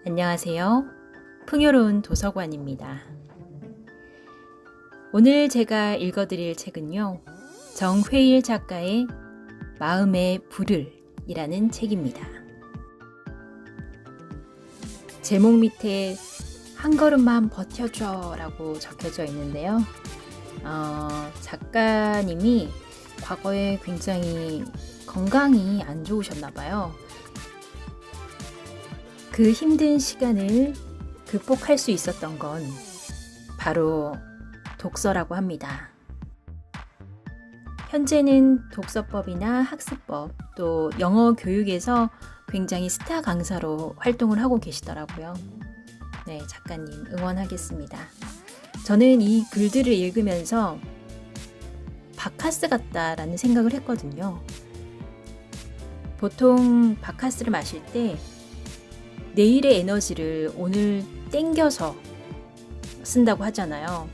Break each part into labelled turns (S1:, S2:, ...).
S1: 안녕하세요. 풍요로운 도서관입니다. 오늘 제가 읽어드릴 책은요, 정회일 작가의 마음의 불을 이라는 책입니다. 제목 밑에 한 걸음만 버텨줘 라고 적혀져 있는데요. 작가님이 과거에 굉장히 건강이 안 좋으셨나 봐요. 그 힘든 시간을 극복할 수 있었던 건 바로 독서라고 합니다. 현재는 독서법이나 학습법, 또 영어 교육에서 굉장히 스타 강사로 활동을 하고 계시더라고요. 네, 작가님 응원하겠습니다. 저는 이 글들을 읽으면서 바카스 같다라는 생각을 했거든요. 보통 바카스를 마실 때 내일의 에너지를 오늘 땡겨서 쓴다고 하잖아요.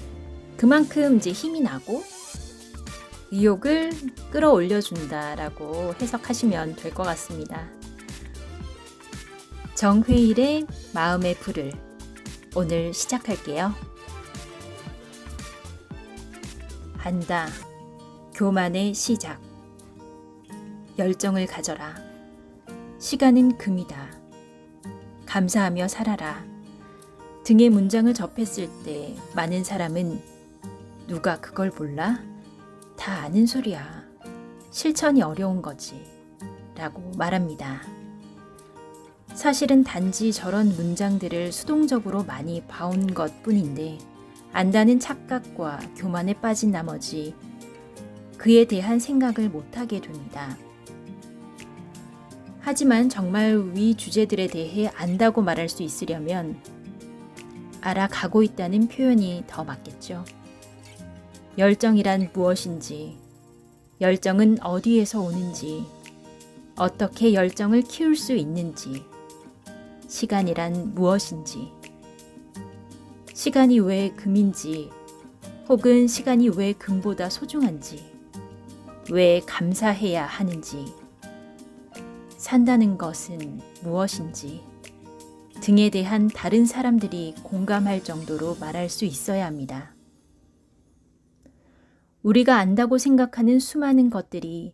S1: 그만큼 이제 힘이 나고 의욕을 끌어올려준다라고 해석하시면 될 것 같습니다. 정회일의 마음의 불을 오늘 시작할게요. 한다. 교만의 시작. 열정을 가져라. 시간은 금이다. 감사하며 살아라. 등의 문장을 접했을 때 많은 사람은 누가 그걸 몰라? 다 아는 소리야. 실천이 어려운 거지. 라고 말합니다. 사실은 단지 저런 문장들을 수동적으로 많이 봐온 것 뿐인데 안다는 착각과 교만에 빠진 나머지 그에 대한 생각을 못하게 됩니다. 하지만 정말 위 주제들에 대해 안다고 말할 수 있으려면 알아가고 있다는 표현이 더 맞겠죠. 열정이란 무엇인지, 열정은 어디에서 오는지, 어떻게 열정을 키울 수 있는지, 시간이란 무엇인지, 시간이 왜 금인지, 혹은 시간이 왜 금보다 소중한지, 왜 감사해야 하는지, 산다는 것은 무엇인지 등에 대한 다른 사람들이 공감할 정도로 말할 수 있어야 합니다. 우리가 안다고 생각하는 수많은 것들이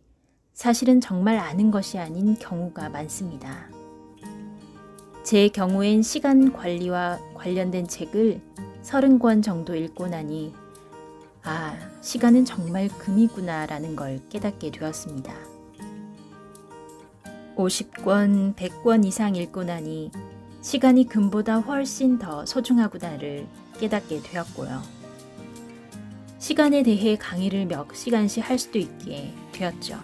S1: 사실은 정말 아는 것이 아닌 경우가 많습니다. 제 경우엔 시간 관리와 관련된 책을 30권 정도 읽고 나니 시간은 정말 금이구나 라는 걸 깨닫게 되었습니다. 50권, 100권 이상 읽고 나니 시간이 금보다 훨씬 더 소중하구나를 깨닫게 되었고요. 시간에 대해 강의를 몇 시간씩 할 수도 있게 되었죠.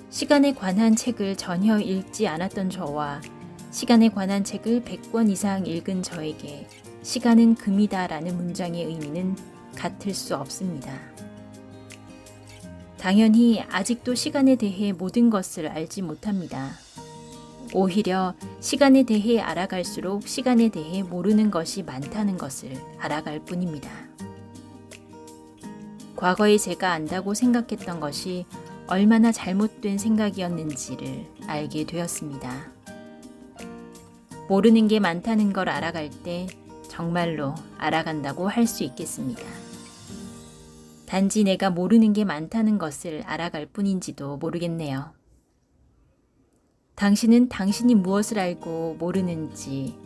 S1: 시간에 관한 책을 전혀 읽지 않았던 저와 시간에 관한 책을 100권 이상 읽은 저에게 시간은 금이다라는 문장의 의미는 같을 수 없습니다. 당연히 아직도 시간에 대해 모든 것을 알지 못합니다. 오히려 시간에 대해 알아갈수록 시간에 대해 모르는 것이 많다는 것을 알아갈 뿐입니다. 과거에 제가 안다고 생각했던 것이 얼마나 잘못된 생각이었는지를 알게 되었습니다. 모르는 게 많다는 걸 알아갈 때 정말로 알아간다고 할 수 있겠습니다. 단지 내가 모르는 게 많다는 것을 알아갈 뿐인지도 모르겠네요. 당신은 당신이 무엇을 알고 모르는지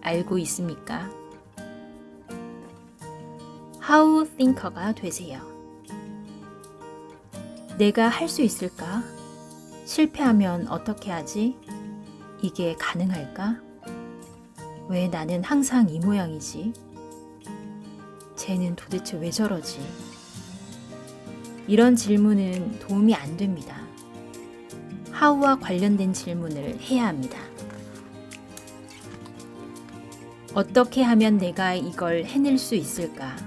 S1: 알고 있습니까? How thinker가 되세요. 내가 할 수 있을까? 실패하면 어떻게 하지? 이게 가능할까? 왜 나는 항상 이 모양이지? 쟤는 도대체 왜 저러지? 이런 질문은 도움이 안 됩니다. how와 관련된 질문을 해야 합니다. 어떻게 하면 내가 이걸 해낼 수 있을까?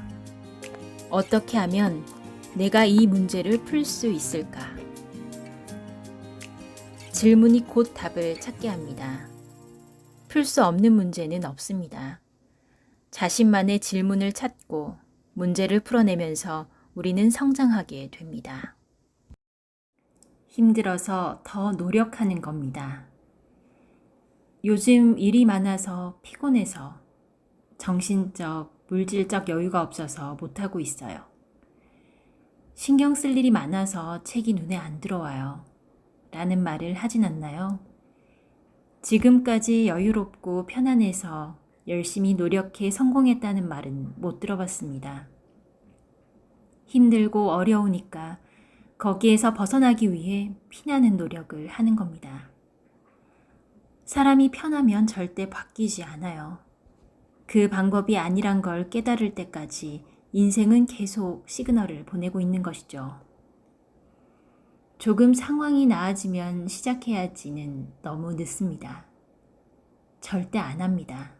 S1: 어떻게 하면 내가 이 문제를 풀 수 있을까? 질문이 곧 답을 찾게 합니다. 풀 수 없는 문제는 없습니다. 자신만의 질문을 찾고 문제를 풀어내면서 우리는 성장하게 됩니다. 힘들어서 더 노력하는 겁니다. 요즘 일이 많아서 피곤해서 정신적, 물질적 여유가 없어서 못하고 있어요. 신경 쓸 일이 많아서 책이 눈에 안 들어와요. 라는 말을 하진 않나요? 지금까지 여유롭고 편안해서 열심히 노력해 성공했다는 말은 못 들어봤습니다. 힘들고 어려우니까 거기에서 벗어나기 위해 피나는 노력을 하는 겁니다. 사람이 편하면 절대 바뀌지 않아요. 그 방법이 아니란 걸 깨달을 때까지 인생은 계속 시그널을 보내고 있는 것이죠. 조금 상황이 나아지면 시작해야지는 너무 늦습니다. 절대 안 합니다.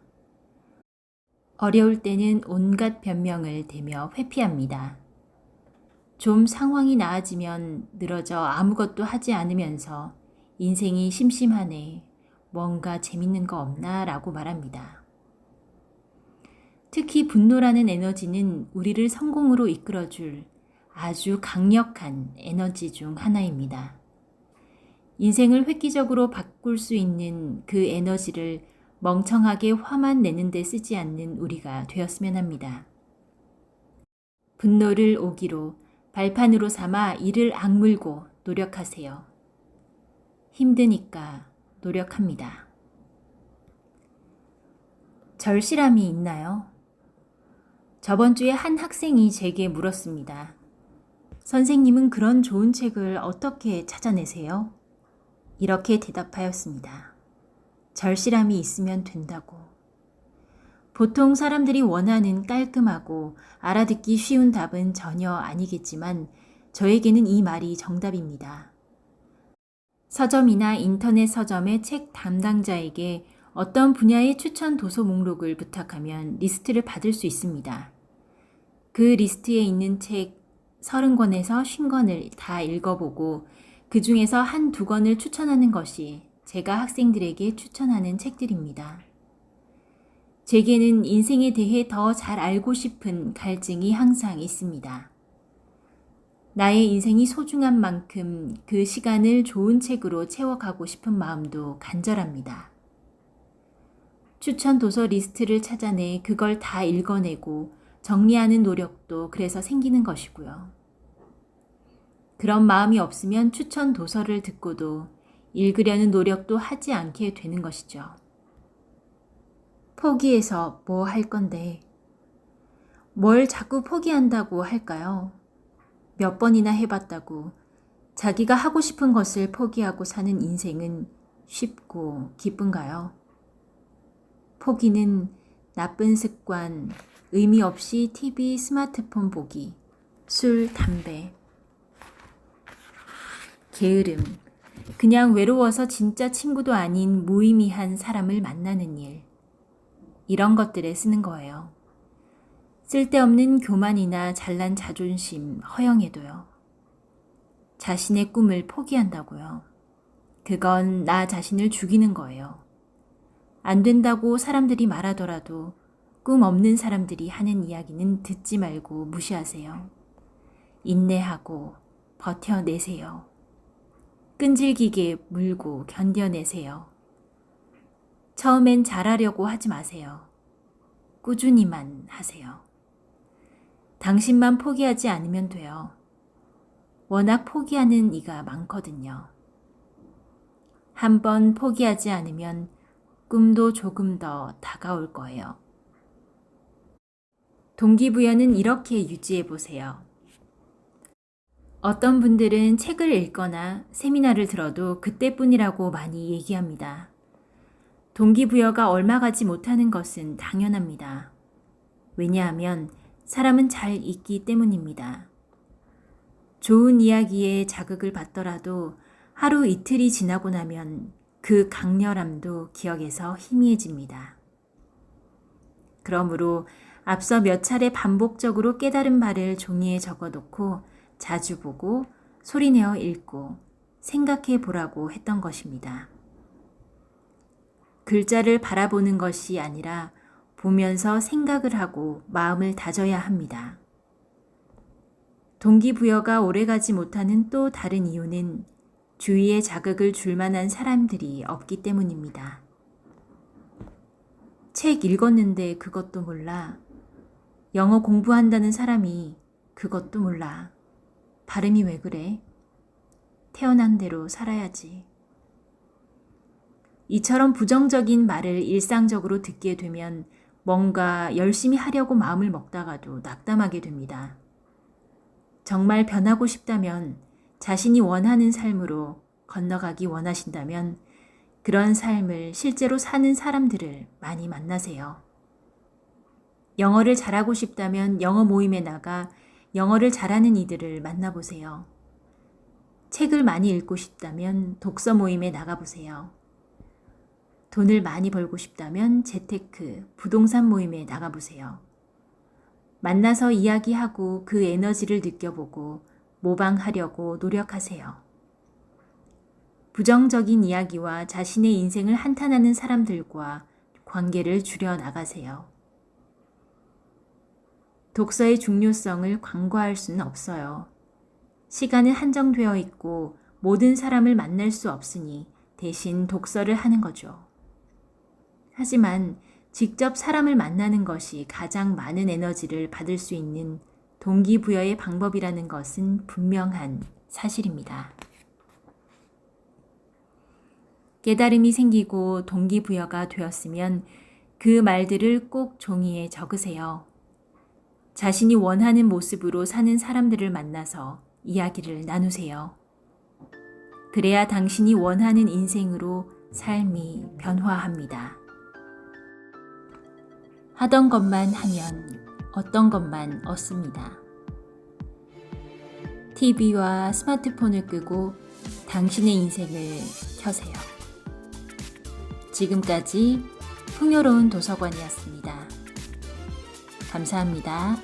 S1: 어려울 때는 온갖 변명을 대며 회피합니다. 좀 상황이 나아지면 늘어져 아무것도 하지 않으면서 인생이 심심하네, 뭔가 재밌는 거 없나 라고 말합니다. 특히 분노라는 에너지는 우리를 성공으로 이끌어줄 아주 강력한 에너지 중 하나입니다. 인생을 획기적으로 바꿀 수 있는 그 에너지를 멍청하게 화만 내는 데 쓰지 않는 우리가 되었으면 합니다. 분노를 오기로 발판으로 삼아 이를 악물고 노력하세요. 힘드니까 노력합니다. 절실함이 있나요? 저번 주에 한 학생이 제게 물었습니다. 선생님은 그런 좋은 책을 어떻게 찾아내세요? 이렇게 대답하였습니다. 절실함이 있으면 된다고. 보통 사람들이 원하는 깔끔하고 알아듣기 쉬운 답은 전혀 아니겠지만 저에게는 이 말이 정답입니다. 서점이나 인터넷 서점의 책 담당자에게 어떤 분야의 추천 도서 목록을 부탁하면 리스트를 받을 수 있습니다. 그 리스트에 있는 책 30권에서 50권을 다 읽어보고 그 중에서 한두 권을 추천하는 것이 제가 학생들에게 추천하는 책들입니다. 제게는 인생에 대해 더 잘 알고 싶은 갈증이 항상 있습니다. 나의 인생이 소중한 만큼 그 시간을 좋은 책으로 채워가고 싶은 마음도 간절합니다. 추천 도서 리스트를 찾아내 그걸 다 읽어내고 정리하는 노력도 그래서 생기는 것이고요. 그런 마음이 없으면 추천 도서를 듣고도 읽으려는 노력도 하지 않게 되는 것이죠. 포기해서 뭐 할 건데? 뭘 자꾸 포기한다고 할까요? 몇 번이나 해봤다고 자기가 하고 싶은 것을 포기하고 사는 인생은 쉽고 기쁜가요? 포기는 나쁜 습관, 의미 없이 TV, 스마트폰 보기, 술, 담배, 게으름, 그냥 외로워서 진짜 친구도 아닌 무의미한 사람을 만나는 일, 이런 것들에 쓰는 거예요. 쓸데없는 교만이나 잘난 자존심, 허영에도요. 자신의 꿈을 포기한다고요. 그건 나 자신을 죽이는 거예요. 안 된다고 사람들이 말하더라도 꿈 없는 사람들이 하는 이야기는 듣지 말고 무시하세요. 인내하고 버텨내세요. 끈질기게 물고 견뎌내세요. 처음엔 잘하려고 하지 마세요. 꾸준히만 하세요. 당신만 포기하지 않으면 돼요. 워낙 포기하는 이가 많거든요. 한번 포기하지 않으면 꿈도 조금 더 다가올 거예요. 동기부여는 이렇게 유지해 보세요. 어떤 분들은 책을 읽거나 세미나를 들어도 그때뿐이라고 많이 얘기합니다. 동기부여가 얼마 가지 못하는 것은 당연합니다. 왜냐하면 사람은 잘 잊기 때문입니다. 좋은 이야기에 자극을 받더라도 하루 이틀이 지나고 나면 그 강렬함도 기억에서 희미해집니다. 그러므로 앞서 몇 차례 반복적으로 깨달은 바를 종이에 적어놓고 자주 보고 소리내어 읽고 생각해 보라고 했던 것입니다. 글자를 바라보는 것이 아니라 보면서 생각을 하고 마음을 다져야 합니다. 동기부여가 오래가지 못하는 또 다른 이유는 주위에 자극을 줄 만한 사람들이 없기 때문입니다. 책 읽었는데 그것도 몰라. 영어 공부한다는 사람이 그것도 몰라. 발음이 왜 그래? 태어난 대로 살아야지. 이처럼 부정적인 말을 일상적으로 듣게 되면 뭔가 열심히 하려고 마음을 먹다가도 낙담하게 됩니다. 정말 변하고 싶다면, 자신이 원하는 삶으로 건너가기 원하신다면 그런 삶을 실제로 사는 사람들을 많이 만나세요. 영어를 잘하고 싶다면 영어 모임에 나가 영어를 잘하는 이들을 만나보세요. 책을 많이 읽고 싶다면 독서 모임에 나가보세요. 돈을 많이 벌고 싶다면 재테크, 부동산 모임에 나가보세요. 만나서 이야기하고 그 에너지를 느껴보고 모방하려고 노력하세요. 부정적인 이야기와 자신의 인생을 한탄하는 사람들과 관계를 줄여 나가세요. 독서의 중요성을 광고할 수는 없어요. 시간은 한정되어 있고 모든 사람을 만날 수 없으니 대신 독서를 하는 거죠. 하지만 직접 사람을 만나는 것이 가장 많은 에너지를 받을 수 있는 동기부여의 방법이라는 것은 분명한 사실입니다. 깨달음이 생기고 동기부여가 되었으면 그 말들을 꼭 종이에 적으세요. 자신이 원하는 모습으로 사는 사람들을 만나서 이야기를 나누세요. 그래야 당신이 원하는 인생으로 삶이 변화합니다. 하던 것만 하면 어떤 것만 얻습니다. TV와 스마트폰을 끄고 당신의 인생을 켜세요. 지금까지 풍요로운 도서관이었습니다. 감사합니다.